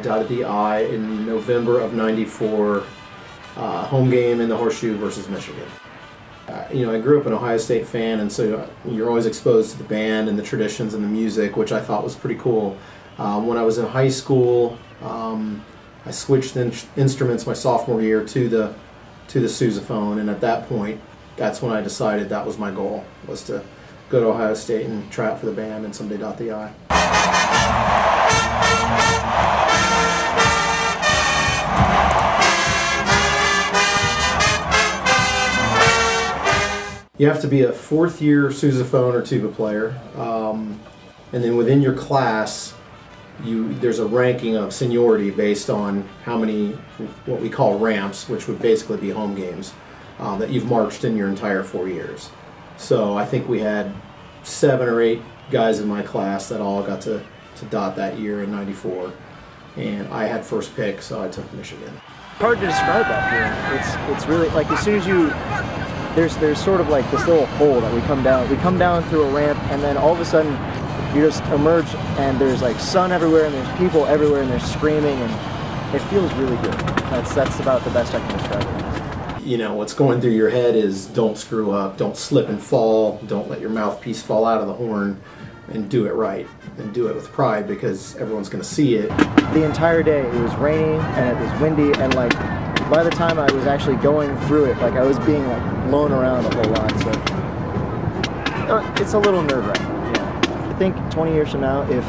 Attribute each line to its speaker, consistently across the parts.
Speaker 1: dotted the I in November of '94, home game in the Horseshoe versus Michigan. You know, I grew up an Ohio State fan, and so you're always exposed to the band and the traditions and the music, which I thought was pretty cool. When I was in high school, I switched instruments my sophomore year to the sousaphone, and at that point, that's when I decided that was my goal, was to go to Ohio State and try out for the band and someday dot the I. You have to be a fourth-year sousaphone or tuba player, and then within your class, there's a ranking of seniority based on how many, what we call ramps, which would basically be home games, that you've marched in your entire 4 years. So I think we had 7 or 8 guys in my class that all got to dot that year in '94, and I had first pick, so I took Michigan.
Speaker 2: Hard to describe that feeling. It's really like, as soon as you, there's sort of like this little hole that we come down through a ramp, and then all of a sudden you just emerge and there's like sun everywhere and there's people everywhere and they're screaming, and it feels really good. That's about the best I can describe it.
Speaker 1: You know, what's going through your head is don't screw up, don't slip and fall, don't let your mouthpiece fall out of the horn, and do it right, and do it with pride, because everyone's going to see it.
Speaker 2: The entire day it was raining and it was windy, and like by the time I was actually going through it, like I was being like blown around a whole lot, so it's a little nerve-wracking. Yeah. I think 20 years from now, if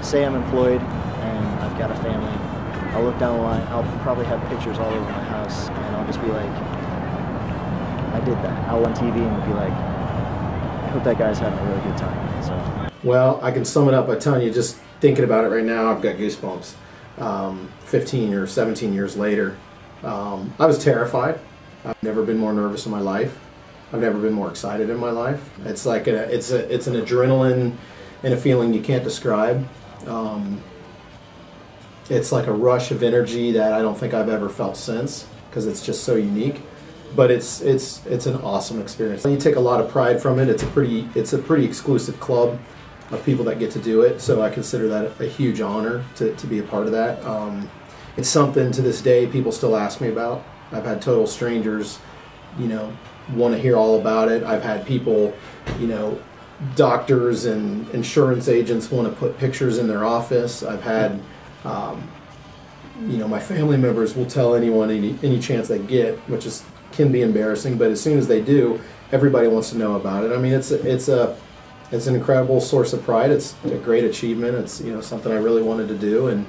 Speaker 2: say I'm employed and I've got a family, I'll look down the line, I'll probably have pictures all over my house, and I'll just be like, I did that. I'll on TV and be like, I hope that guy's having a really good time. So.
Speaker 1: Well, I can sum it up by telling you, just thinking about it right now, I've got goosebumps. 15 or 17 years later, I was terrified. I've never been more nervous in my life. I've never been more excited in my life. It's like it's an adrenaline and a feeling you can't describe. It's like a rush of energy that I don't think I've ever felt since, because it's just so unique. But it's an awesome experience. You take a lot of pride from it. It's a pretty exclusive club of people that get to do it, so I consider that a huge honor to be a part of that. It's something to this day people still ask me about. I've had total strangers, you know, want to hear all about it. I've had people, you know, doctors and insurance agents want to put pictures in their office. I've had, you know, my family members will tell anyone any chance they get, which can be embarrassing, but as soon as they do, everybody wants to know about it. I mean, it's an incredible source of pride. It's a great achievement. It's, you know, something I really wanted to do, and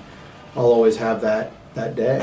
Speaker 1: I'll always have that day.